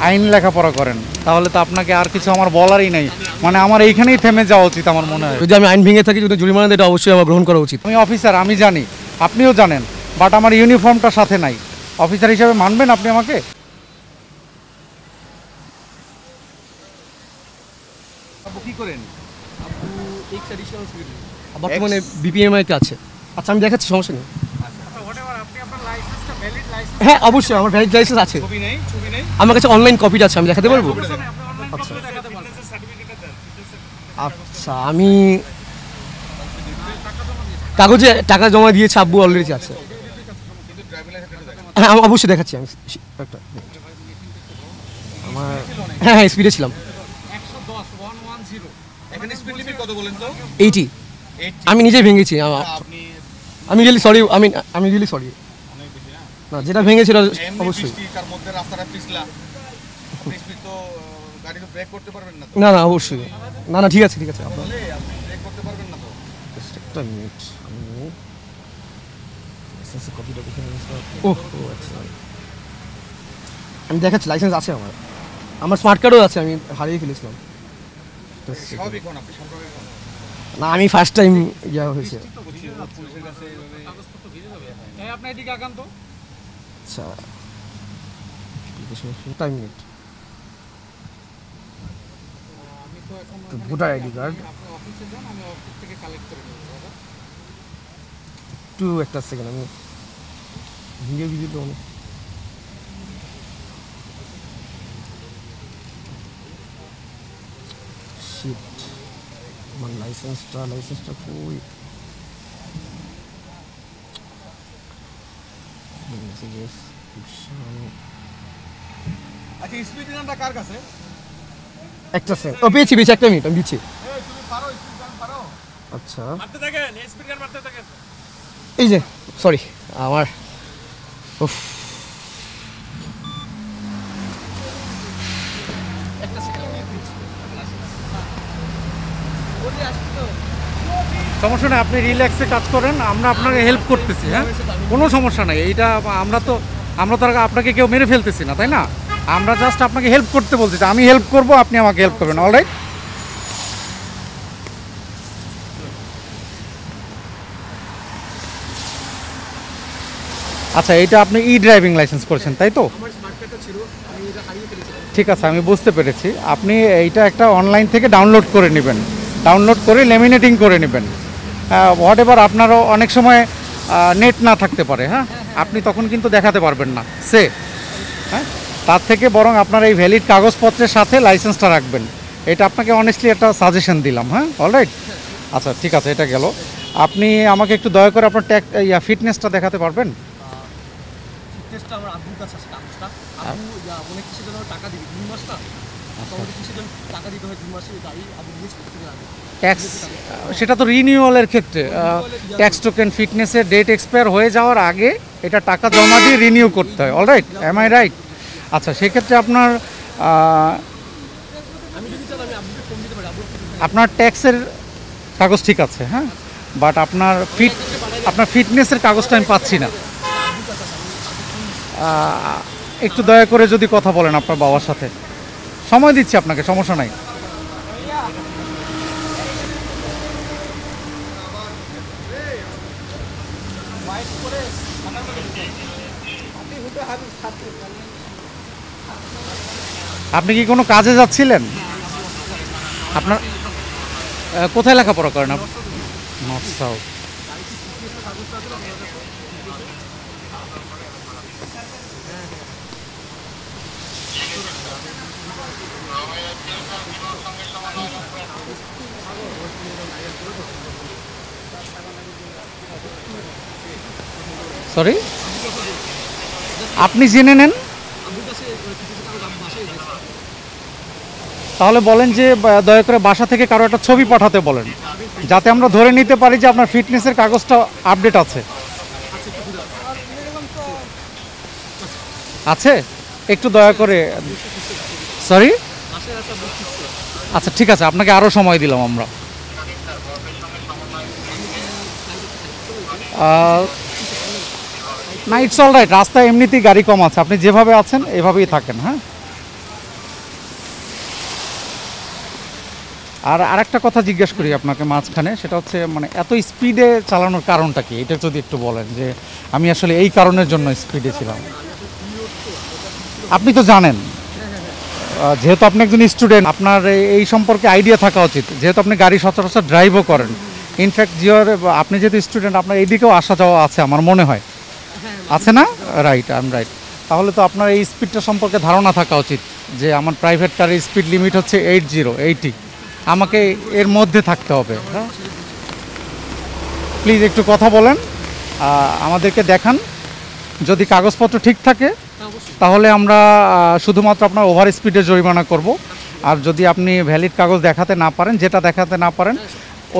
আইন লেখাপড়া করেন, তাহলে তো আপনাকে আর কিছু আমার বলারই নেই, মানে আমার এইখানেই থেমে যাওয়া উচিত আমার মনে হয়। যদি আমি আইন ভেঙে থাকি, যদি জরিমানা দেয়, এটা অবশ্যই আমার গ্রহণ করা উচিত। আমি অফিসার, আমি জানি, আপনিও জানেন, বাট আমার ইউনিফর্মটা সাথে নাই। অফিসার হিসেবে মানবেন আপনি আমাকে? কি করেন? বর্তমানে বিপিএমআইতে আছে। আচ্ছা, আমি দেখাচ্ছি, সমস্যা নেই। হ্যাঁ, অবশ্যই আমার ভ্যালিড লাইসেন্স আছে। আমার কাছে অনলাইন কপিটা আছে, আমি দেখাতে পারবো। আচ্ছা, আমি কাগজে টাকা জমা দিয়েছি, আব্বু অলরেডি আছে। হ্যাঁ, আমি অবশ্যই দেখাচ্ছি। আমি আমার হ্যাঁ স্পিডে ছিলাম। 80। আমি নিজে ভেঙেছি। আমি রিয়েলি সরি। আমি রিয়েলি সরি। না, যেটা ভেঙেছিল অবশ্যই। না না, অবশ্যই না। না, ঠিক আছে, ঠিক আছে। একটা মিনিট, আমি দেখাচ্ছি, লাইসেন্স আছে আমার। আমার স্মার্ট কার্ডও আছে, আমি হারিয়ে ফেলেছিলাম। না, আমি ফার্স্ট টাইম যাওয়া হয়েছে। আচ্ছা, মিনিট। ভোটার আইডি কার্ড একটু, একটা সেকেন্ড, আমি ভিডিও তো অনেক। শিট, আমার লাইসেন্সটা কই? আচ্ছা, স্পিড গানটা কার কাছে? একটা সেকেন্ড। ও, পেয়েছি, একটা মিনিট, আমি দিচ্ছি। আচ্ছা, এই যে, সরি আমার। সমস্যা নেই, আপনি রিল্যাক্সে কাজ করেন, আমরা আপনাকে হেল্প করতেছি। হ্যাঁ, কোনো সমস্যা নাই। এইটা আমরা তো আপনাকে কেউ মেরে ফেলতেছি না, তাই না? আমরা জাস্ট আপনাকে হেল্প করতে বলতেছি। আমি হেল্প করব, আপনি আমাকে হেল্প করবেন। অলরাইট? আচ্ছা, এইটা আপনি ড্রাইভিং লাইসেন্স করেছেন, তাই তো? ঠিক আছে, আমি বুঝতে পেরেছি। আপনি এইটা একটা অনলাইন থেকে ডাউনলোড করে নেবেন, ডাউনলোড করে লেমিনেটিং করে নেবেন। হোয়াট এভার, আপনারও অনেক সময় নেট না থাকতে পারে। হ্যাঁ, আপনি তখন কিন্তু দেখাতে পারবেন না হ্যাঁ, তার থেকে বরং আপনার এই ভ্যালিড কাগজপত্রের সাথে লাইসেন্সটা রাখবেন। এটা আপনাকে অনেস্টলি একটা সাজেশন দিলাম। হ্যাঁ, অলরাইট? আচ্ছা, ঠিক আছে, এটা গেল। আপনি আমাকে একটু দয়া করে আপনার ফিটনেসটা দেখাতে পারবেন? ট্যাক্স, সেটা তো রিনিউয়ালের ক্ষেত্রে ট্যাক্স টোকেন ফিটনেসের ডেট এক্সপায়ার হয়ে যাওয়ার আগে এটা টাকা জমা দিয়ে রিনিউ করতে হয়। অলরাইট? Am I right? আচ্ছা, সেক্ষেত্রে আপনার ট্যাক্সের কাগজ ঠিক আছে। হ্যাঁ, বাট আপনার ফিটনেসের কাগজটা আমি পাচ্ছি না। একটু দয়া করে যদি কথা বলেন আপনার বাবার সাথে। সময় দিচ্ছি আপনাকে, সমস্যা নাই। আপনি কি কোনো কাজে যাচ্ছিলেন? আপনার কোথায় লেখাপড়া করেন? North south. সরি, আপনি জেনে নেন। তাহলে বলেন যে দয়া করে বাসা থেকে কারো একটা ছবি পাঠাতে বলেন, যাতে আমরা ধরে নিতে পারি যে আপনার ফিটনেসের কাগজটা আপডেট আছে। আছে, একটু দয়া করে। সরি, আচ্ছা ঠিক আছে, আপনাকে আরও সময় দিলাম আমরা। না, ইটস অল রাইট। রাস্তায় এমনিতেই গাড়ি কম আছে, আপনি যেভাবে আছেন এভাবেই থাকেন। হ্যাঁ, আর আরেকটা কথা জিজ্ঞেস করি আপনাকে মাঝখানে, সেটা হচ্ছে মানে এত স্পিডে চালানোর কারণটা কি, এটা যদি একটু বলেন যে আমি আসলে এই কারণের জন্য স্পিডে ছিলাম। আপনি তো জানেন, যেহেতু আপনি একজন স্টুডেন্ট, আপনার এই সম্পর্কে আইডিয়া থাকা উচিত, যেহেতু আপনি গাড়ি সচরাচর ড্রাইভও করেন। ইনফ্যাক্ট আপনি যেহেতু স্টুডেন্ট, আপনার এইদিকেও আসা যাওয়া আছে আমার মনে হয়, আছে না? Right, I am right. তাহলে তো আপনার এই স্পিডটা সম্পর্কে ধারণা থাকা উচিত যে আমার প্রাইভেট কারের স্পিড লিমিট হচ্ছে 80 আমাকে এর মধ্যে থাকতে হবে। হ্যাঁ, প্লিজ একটু কথা বলেন, আমাদেরকে দেখান। যদি কাগজপত্র ঠিক থাকে তাহলে আমরা শুধুমাত্র আপনার ওভার স্পিডে জরিমানা করব। আর যদি আপনি ভ্যালিড কাগজ দেখাতে না পারেন, যেটা দেখাতে না পারেন,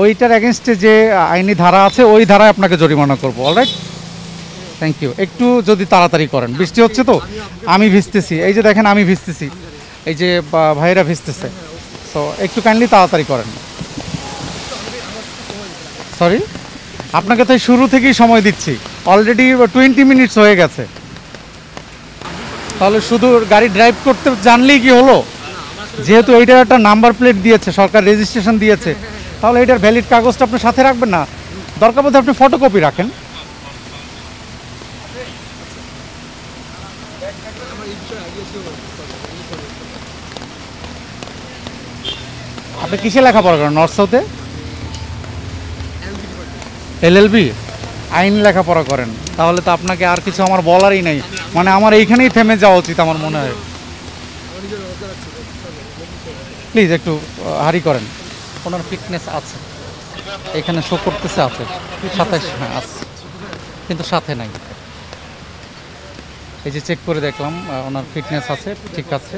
ওইটার এগেনস্টে যে আইনি ধারা আছে ওই ধারায় আপনাকে জরিমানা করব। Alright, thank you. একটু যদি তাড়াতাড়ি করেন, বৃষ্টি হচ্ছে তো, আমি ভিজতেছি, এই যে দেখেন আমি ভিজতেছি, এই যে ভাইয়েরা ভিজতেছে, সো একটু কাইন্ডলি তাড়াতাড়ি করেন। সরি, আপনাকে তো শুরু থেকেই সময় দিচ্ছি, অলরেডি 20 মিনিটস হয়ে গেছে। তাহলে শুধু গাড়ি ড্রাইভ করতে জানলেই কি হলো? যেহেতু এইটার একটা নাম্বার প্লেট দিয়েছে, সরকার রেজিস্ট্রেশন দিয়েছে, তাহলে এটার ভ্যালিড কাগজটা আপনি সাথে রাখবেন না? দরকার পড়লে আপনি ফটোকপি রাখেন। আপনি কিসে লেখাপড়া করেন? নর্থ সাউথে এলএলবি আইন লেখাপড়া করেন? তাহলে তো আপনাকে আর কিছু আমার বলারই নেই, মানে আমার এইখানেই থেমে যাওয়া উচিত আমার মনে হয়। প্লিজ একটু হারি করেন। ওনার ফিটনেস আছে, এখানে শো করতেছে আছে 27, হ্যাঁ আছে, কিন্তু সাথে নাই। এই যে চেক করে দেখলাম ওনার ফিটনেস আছে, ঠিক আছে,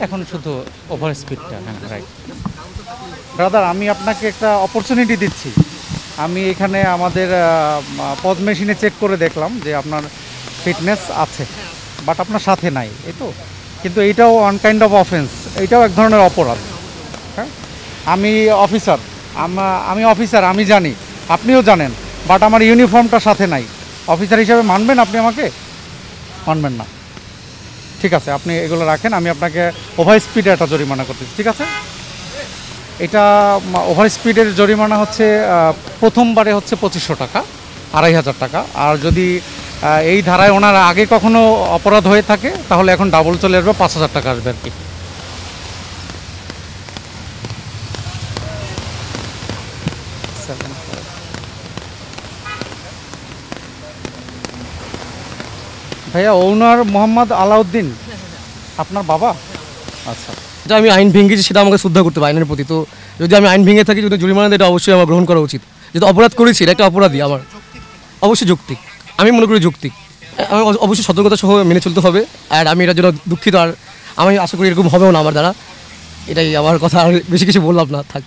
এখন শুধু ওভার স্পিডটা। হ্যাঁ রাইট। ব্রাদার, আমি আপনাকে একটা অপরচুনিটি দিচ্ছি। আমি এখানে আমাদের পজ মেশিনে চেক করে দেখলাম যে আপনার ফিটনেস আছে, বাট আপনার সাথে নাই, এই তো। কিন্তু এইটাও ওয়ান কাইন্ড অফ অফেন্স, এইটাও এক ধরনের অপরাধ। হ্যাঁ, আমি অফিসার, আমি জানি, আপনিও জানেন, বাট আমার ইউনিফর্মটা সাথে নাই। অফিসার হিসাবে মানবেন আপনি আমাকে? মানবেন না? ঠিক আছে, আপনি এগুলো রাখেন, আমি আপনাকে ওভার স্পিডে একটা জরিমানা করতেছি, ঠিক আছে? এটা ওভার স্পিডের জরিমানা হচ্ছে প্রথমবারে হচ্ছে 2500 টাকা, 2500 টাকা। আর যদি এই ধারায় ওনার আগে কখনো অপরাধ হয়ে থাকে তাহলে এখন ডাবল চলে আসবে, 5000 টাকা আসবে আর কি। ভাইয়া, ওনার মোহাম্মদ আলাউদ্দিন আপনার বাবা? আচ্ছা, যেটা আমি আইন ভেঙেছি সেটা আমাকে শ্রদ্ধা করতে হবে আইনের প্রতি। তো যদি আমি আইন ভেঙে থাকি, যদি জরিমানা দেয়, এটা অবশ্যই আমার গ্রহণ করা উচিত। যেহেতু অপরাধ করেছি, এটা একটা অপরাধী, আমার অবশ্যই যৌক্তিক, আমি মনে করি যৌক্তিক। আমি অবশ্যই সতর্কতা সহ মেনে চলতে হবে। আর আমি এটার জন্য দুঃখিত, আর আমি আশা করি এরকম হবেও না আমার দ্বারা। এটাই আমার কথা, আর বেশি কিছু বললাম না, থাক।